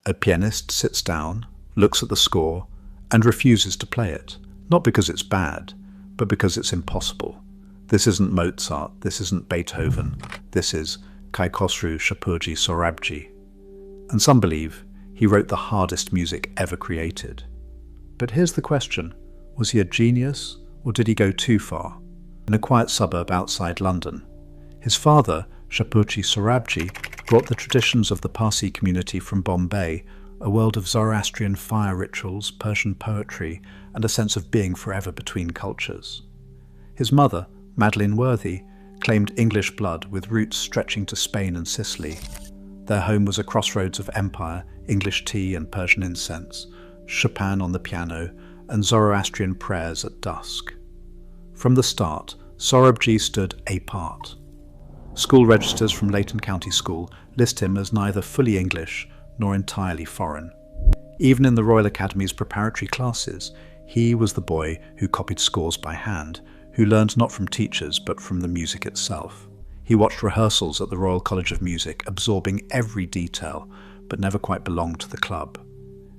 A pianist sits down, looks at the score, and refuses to play it, not because it's bad, but because it's impossible. This isn't Mozart, this isn't Beethoven, this is Kaikhosru Shapurji Sorabji. And some believe he wrote the hardest music ever created. But here's the question, was he a genius, or did he go too far? In a quiet suburb outside London, his father, Shapurji Sorabji, brought the traditions of the Parsi community from Bombay, a world of Zoroastrian fire rituals, Persian poetry, and a sense of being forever between cultures. His mother, Madeline Worthy, claimed English blood with roots stretching to Spain and Sicily. Their home was a crossroads of empire, English tea and Persian incense, Chopin on the piano, and Zoroastrian prayers at dusk. From the start, Sorabji stood apart. School registers from Leighton County School list him as neither fully English nor entirely foreign. Even in the Royal Academy's preparatory classes, he was the boy who copied scores by hand, who learned not from teachers but from the music itself. He watched rehearsals at the Royal College of Music, absorbing every detail, but never quite belonged to the club.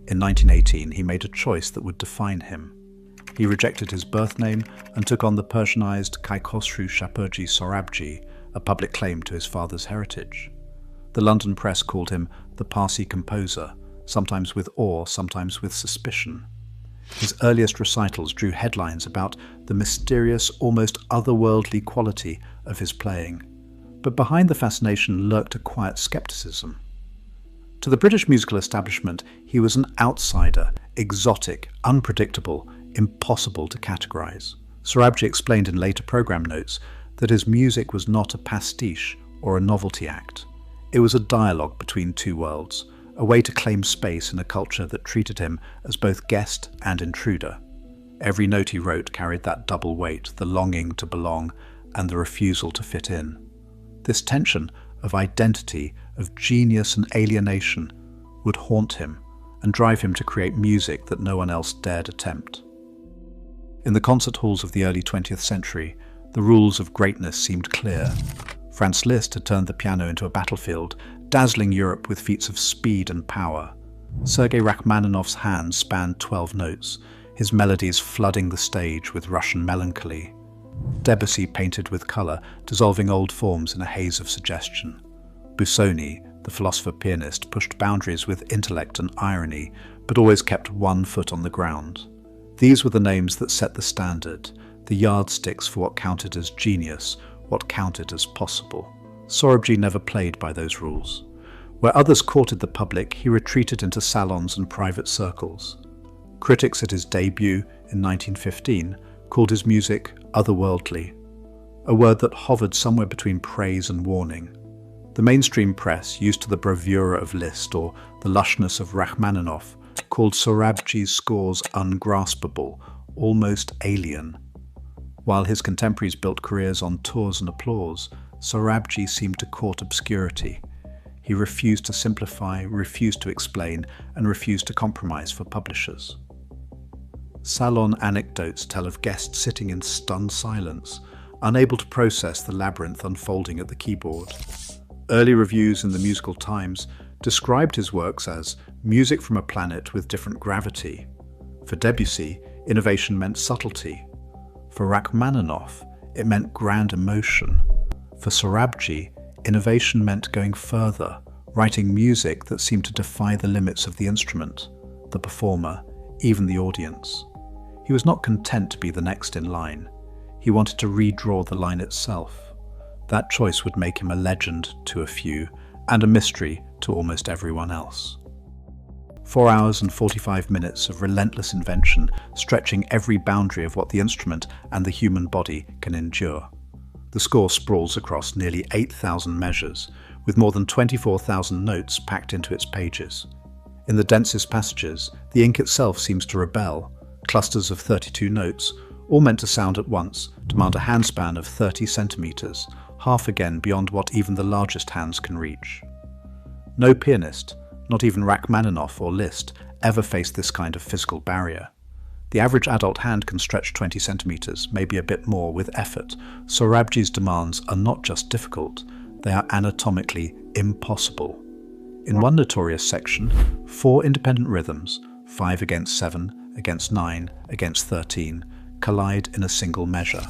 In 1918, he made a choice that would define him. He rejected his birth name and took on the Persianized Kaikhosru Shapurji Sorabji, a public claim to his father's heritage. The London press called him the Parsi composer, sometimes with awe, sometimes with suspicion. His earliest recitals drew headlines about the mysterious, almost otherworldly quality of his playing. But behind the fascination lurked a quiet skepticism. To the British musical establishment, he was an outsider, exotic, unpredictable, impossible to categorize. Sorabji explained in later program notes that his music was not a pastiche or a novelty act. It was a dialogue between two worlds, a way to claim space in a culture that treated him as both guest and intruder. Every note he wrote carried that double weight, the longing to belong and the refusal to fit in. This tension of identity, of genius and alienation, would haunt him and drive him to create music that no one else dared attempt. In the concert halls of the early 20th century, the rules of greatness seemed clear. Franz Liszt had turned the piano into a battlefield, dazzling Europe with feats of speed and power. Sergei Rachmaninoff's hands spanned 12 notes, his melodies flooding the stage with Russian melancholy. Debussy painted with colour, dissolving old forms in a haze of suggestion. Busoni, the philosopher-pianist, pushed boundaries with intellect and irony, but always kept one foot on the ground. These were the names that set the standard, the yardsticks for what counted as genius, what counted as possible. Sorabji never played by those rules. Where others courted the public, he retreated into salons and private circles. Critics at his debut in 1915 called his music otherworldly, a word that hovered somewhere between praise and warning. The mainstream press, used to the bravura of Liszt or the lushness of Rachmaninoff, called Sorabji's scores ungraspable, almost alien. While his contemporaries built careers on tours and applause, Sorabji seemed to court obscurity. He refused to simplify, refused to explain, and refused to compromise for publishers. Salon anecdotes tell of guests sitting in stunned silence, unable to process the labyrinth unfolding at the keyboard. Early reviews in the Musical Times described his works as music from a planet with different gravity. For Debussy, innovation meant subtlety. For Rachmaninoff, it meant grand emotion. For Sorabji, innovation meant going further, writing music that seemed to defy the limits of the instrument, the performer, even the audience. He was not content to be the next in line. He wanted to redraw the line itself. That choice would make him a legend to a few and a mystery to almost everyone else. 4 hours and 45 minutes of relentless invention, stretching every boundary of what the instrument and the human body can endure. The score sprawls across nearly 8,000 measures, with more than 24,000 notes packed into its pages. In the densest passages, the ink itself seems to rebel. Clusters of 32 notes, all meant to sound at once, demand a handspan of 30 centimeters, half again beyond what even the largest hands can reach. No pianist, not even Rachmaninoff or Liszt, ever faced this kind of physical barrier. The average adult hand can stretch 20 centimeters, maybe a bit more, with effort. Sorabji's demands are not just difficult, they are anatomically impossible. In one notorious section, 4 independent rhythms, 5 against 7, against 9, against 13, collide in a single measure.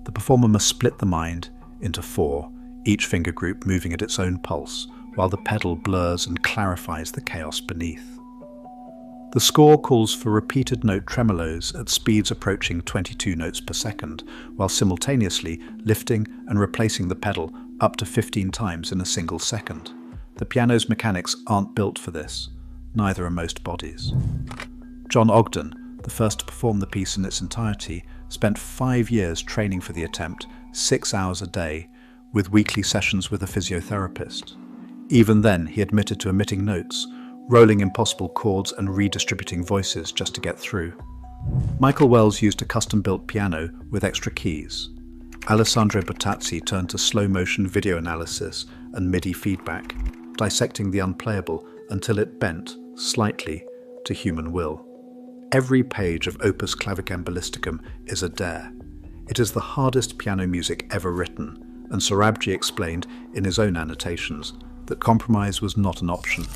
The performer must split the mind into 4, each finger group moving at its own pulse, while the pedal blurs and clarifies the chaos beneath. The score calls for repeated note tremolos at speeds approaching 22 notes per second, while simultaneously lifting and replacing the pedal up to 15 times in a single second. The piano's mechanics aren't built for this, neither are most bodies. John Ogden, the first to perform the piece in its entirety, spent 5 years training for the attempt, 6 hours a day, with weekly sessions with a physiotherapist. Even then, he admitted to omitting notes, rolling impossible chords and redistributing voices just to get through. Michael Wells used a custom-built piano with extra keys. Alessandro Bottazzi turned to slow-motion video analysis and MIDI feedback, dissecting the unplayable until it bent, slightly, to human will. Every page of Opus Clavicembalisticum is a dare. It is the hardest piano music ever written, and Sorabji explained in his own annotations that compromise was not an option.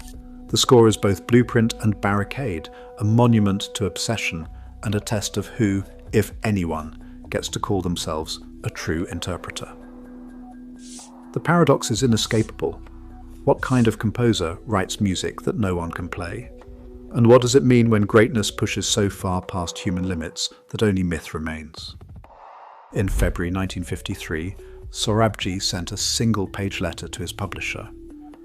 The score is both blueprint and barricade, a monument to obsession and a test of who, if anyone, gets to call themselves a true interpreter. The paradox is inescapable. What kind of composer writes music that no one can play? And what does it mean when greatness pushes so far past human limits that only myth remains? In February 1953, Sorabji sent a single-page letter to his publisher.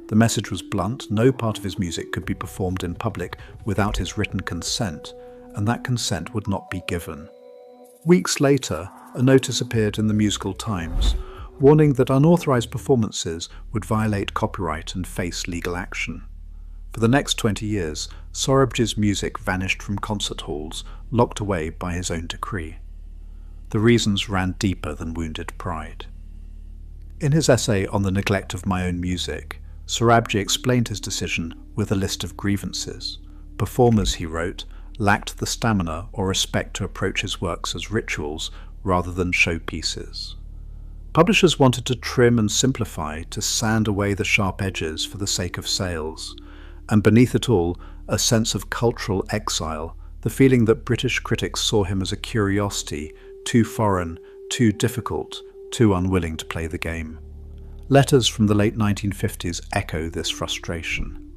The message was blunt: no part of his music could be performed in public without his written consent, and that consent would not be given. Weeks later, a notice appeared in the Musical Times, warning that unauthorized performances would violate copyright and face legal action. For the next 20 years, Sorabji's music vanished from concert halls, locked away by his own decree. The reasons ran deeper than wounded pride. In his essay on the neglect of my own music, Sorabji explained his decision with a list of grievances. Performers, he wrote, lacked the stamina or respect to approach his works as rituals rather than showpieces. Publishers wanted to trim and simplify, to sand away the sharp edges for the sake of sales, and beneath it all, a sense of cultural exile, the feeling that British critics saw him as a curiosity, too foreign, too difficult, too unwilling to play the game. Letters from the late 1950s echo this frustration.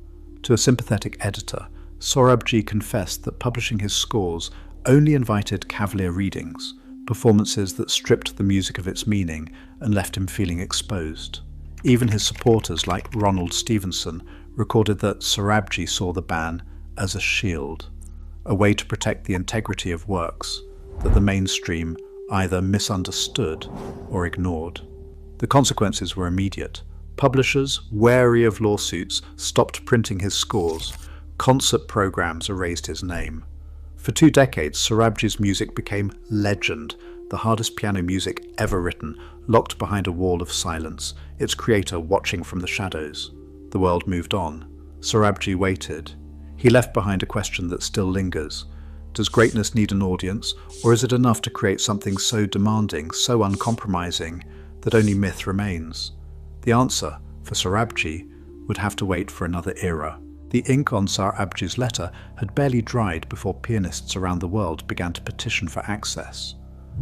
To a sympathetic editor, Sorabji confessed that publishing his scores only invited cavalier readings, performances that stripped the music of its meaning and left him feeling exposed. Even his supporters, like Ronald Stevenson, recorded that Sorabji saw the ban as a shield, a way to protect the integrity of works that the mainstream either misunderstood or ignored. The consequences were immediate. Publishers, wary of lawsuits, stopped printing his scores. Concert programs erased his name. For 2 decades, Sorabji's music became legend, the hardest piano music ever written, locked behind a wall of silence, its creator watching from the shadows. The world moved on. Sorabji waited. He left behind a question that still lingers. Does greatness need an audience, or is it enough to create something so demanding, so uncompromising, that only myth remains? The answer, for Sorabji, would have to wait for another era. The ink on Sorabji's letter had barely dried before pianists around the world began to petition for access.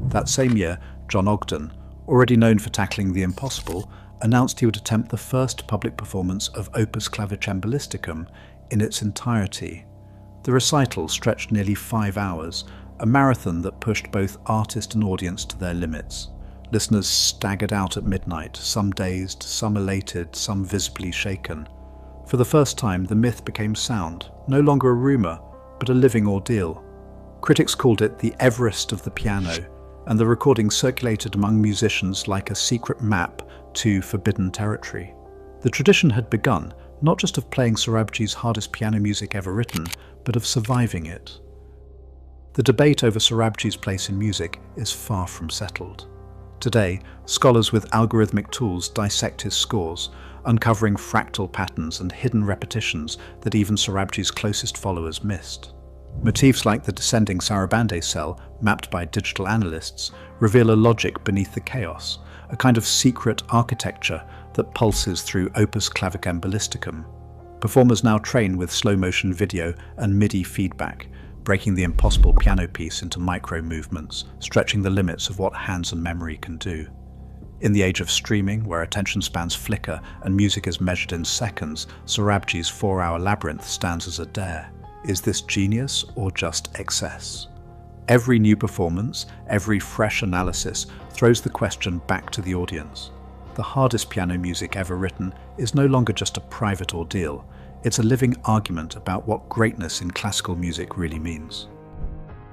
That same year, John Ogden, already known for tackling the impossible, announced he would attempt the first public performance of Opus Clavicembalisticum in its entirety. The recital stretched nearly 5 hours, a marathon that pushed both artist and audience to their limits. Listeners staggered out at midnight, some dazed, some elated, some visibly shaken. For the first time, the myth became sound, no longer a rumour, but a living ordeal. Critics called it the Everest of the piano, and the recording circulated among musicians like a secret map to forbidden territory. The tradition had begun, not just of playing Sorabji's hardest piano music ever written, but of surviving it. The debate over Sorabji's place in music is far from settled. Today, scholars with algorithmic tools dissect his scores, uncovering fractal patterns and hidden repetitions that even Sorabji's closest followers missed. Motifs like the descending Sarabande cell, mapped by digital analysts, reveal a logic beneath the chaos, a kind of secret architecture that pulses through Opus Clavicembalisticum. Performers now train with slow-motion video and MIDI feedback, breaking the impossible piano piece into micro-movements, stretching the limits of what hands and memory can do. In the age of streaming, where attention spans flicker and music is measured in seconds, Sorabji's 4-hour labyrinth stands as a dare. Is this genius or just excess? Every new performance, every fresh analysis throws the question back to the audience. The hardest piano music ever written is no longer just a private ordeal. It's a living argument about what greatness in classical music really means.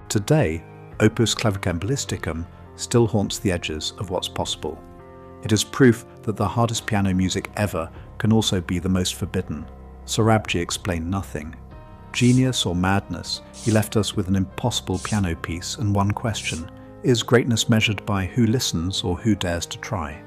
Today, Opus Clavicembalisticum still haunts the edges of what's possible. It is proof that the hardest piano music ever can also be the most forbidden. Sorabji explained nothing. Genius or madness, he left us with an impossible piano piece and one question: is greatness measured by who listens or who dares to try?